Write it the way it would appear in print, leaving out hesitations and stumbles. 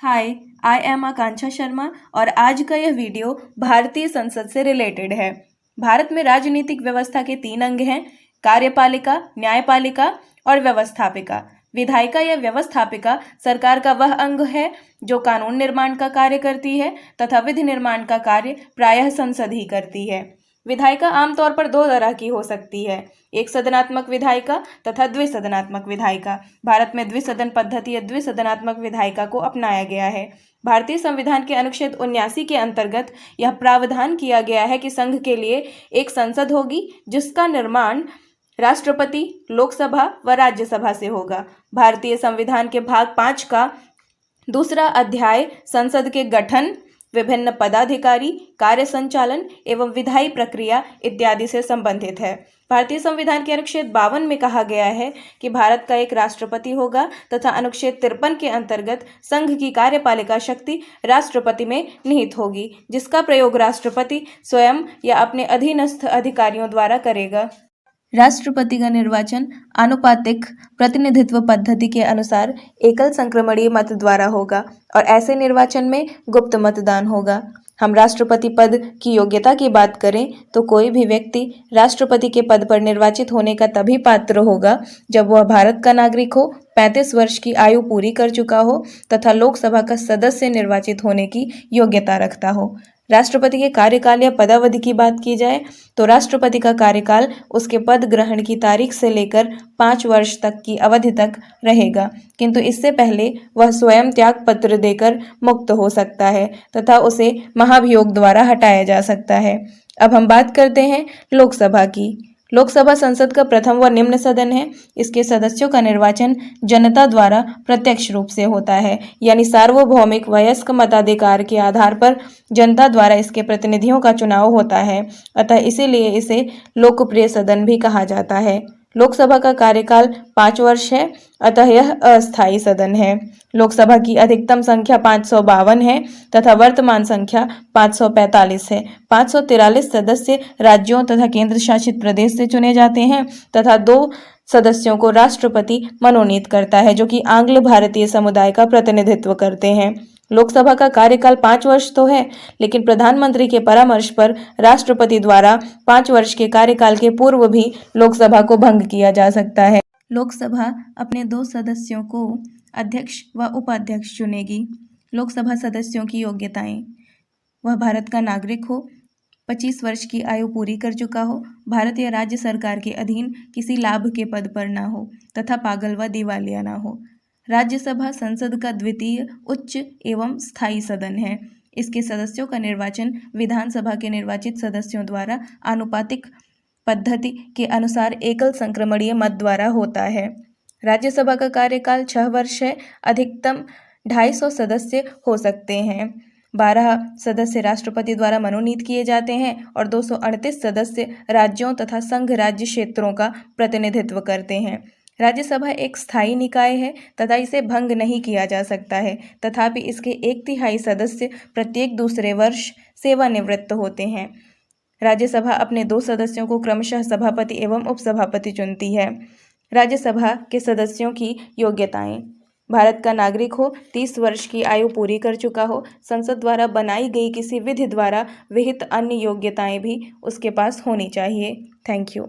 Hi, I am आकांक्षा शर्मा और आज का यह वीडियो भारतीय संसद से रिलेटेड है। भारत में राजनीतिक व्यवस्था के 3 अंग हैं: कार्यपालिका, न्यायपालिका और व्यवस्थापिका। विधायिका या व्यवस्थापिका सरकार का वह अंग है जो कानून निर्माण का कार्य करती है तथा विधि निर्माण का कार्य प्रायः संसद ही करती है। विधायिका आमतौर पर 2 तरह की हो सकती है: एक सदनात्मक विधायिका तथा द्विसदनात्मक विधायिका। भारत में द्विसदन पद्धति या द्विसदनात्मक विधायिका को अपनाया गया है। भारतीय संविधान के अनुच्छेद 79 के अंतर्गत यह प्रावधान किया गया है कि संघ के लिए एक संसद होगी जिसका निर्माण राष्ट्रपति, लोकसभा व राज्यसभा से होगा। भारतीय संविधान के भाग 5 का दूसरा अध्याय संसद के गठन, विभिन्न पदाधिकारी, कार्य संचालन एवं विधायी प्रक्रिया इत्यादि से संबंधित है। भारतीय संविधान के अनुच्छेद 52 में कहा गया है कि भारत का एक राष्ट्रपति होगा तथा अनुच्छेद 53 के अंतर्गत संघ की कार्यपालिका शक्ति राष्ट्रपति में निहित होगी, जिसका प्रयोग राष्ट्रपति स्वयं या अपने अधीनस्थ अधिकारियों द्वारा करेगा। राष्ट्रपति का निर्वाचन आनुपातिक प्रतिनिधित्व पद्धति के अनुसार एकल संक्रमणीय मत द्वारा होगा और ऐसे निर्वाचन में गुप्त मतदान होगा। हम राष्ट्रपति पद की योग्यता की बात करें तो कोई भी व्यक्ति राष्ट्रपति के पद पर निर्वाचित होने का तभी पात्र होगा जब वह भारत का नागरिक हो, 35 वर्ष की आयु पूरी कर चुका हो तथा लोकसभा का सदस्य निर्वाचित होने की योग्यता रखता हो। राष्ट्रपति के कार्यकाल या पदावधि की बात की जाए तो राष्ट्रपति का कार्यकाल उसके पद ग्रहण की तारीख से लेकर 5 वर्ष तक की अवधि तक रहेगा, किंतु इससे पहले वह स्वयं त्याग पत्र देकर मुक्त हो सकता है तथा उसे महाभियोग द्वारा हटाया जा सकता है। अब हम बात करते हैं लोकसभा की। लोकसभा संसद का प्रथम व निम्न सदन है। इसके सदस्यों का निर्वाचन जनता द्वारा प्रत्यक्ष रूप से होता है, यानी सार्वभौमिक वयस्क मताधिकार के आधार पर जनता द्वारा इसके प्रतिनिधियों का चुनाव होता है। अतः इसीलिए इसे लोकप्रिय सदन भी कहा जाता है। लोकसभा का कार्यकाल 5 वर्ष है, अतः यह अस्थायी सदन है। लोकसभा की अधिकतम संख्या 552 है तथा वर्तमान संख्या 545 है। 543 सदस्य राज्यों तथा केंद्र शासित प्रदेश से चुने जाते हैं तथा 2 सदस्यों को राष्ट्रपति मनोनीत करता है, जो कि आंग्ल भारतीय समुदाय का प्रतिनिधित्व करते हैं। लोकसभा का कार्यकाल 5 वर्ष तो है, लेकिन प्रधानमंत्री के परामर्श पर राष्ट्रपति द्वारा 5 वर्ष के कार्यकाल के पूर्व भी लोकसभा को भंग किया जा सकता है। लोकसभा अपने 2 सदस्यों को अध्यक्ष व उपाध्यक्ष चुनेगी। लोकसभा सदस्यों की योग्यताएं: वह भारत का नागरिक हो, 25 वर्ष की आयु पूरी कर चुका हो, भारत या राज्य सरकार के अधीन किसी लाभ के पद पर ना हो तथा पागल व दिवालिया ना हो। राज्यसभा संसद का द्वितीय उच्च एवं स्थायी सदन है। इसके सदस्यों का निर्वाचन विधानसभा के निर्वाचित सदस्यों द्वारा आनुपातिक पद्धति के अनुसार एकल संक्रमणीय मत द्वारा होता है। राज्यसभा का कार्यकाल 6 वर्ष है। अधिकतम 250 सदस्य हो सकते हैं। 12 सदस्य राष्ट्रपति द्वारा मनोनीत किए जाते हैं और 238 सदस्य राज्यों तथा संघ राज्य क्षेत्रों का प्रतिनिधित्व करते हैं। राज्यसभा एक स्थायी निकाय है तथा इसे भंग नहीं किया जा सकता है, तथापि इसके 1/3 सदस्य प्रत्येक दूसरे वर्ष सेवानिवृत्त होते हैं। राज्यसभा अपने 2 सदस्यों को क्रमशः सभापति एवं उपसभापति चुनती है। राज्यसभा के सदस्यों की योग्यताएं: भारत का नागरिक हो, 30 वर्ष की आयु पूरी कर चुका हो, संसद द्वारा बनाई गई किसी विधि द्वारा विहित अन्य योग्यताएं भी उसके पास होनी चाहिए। Thank you.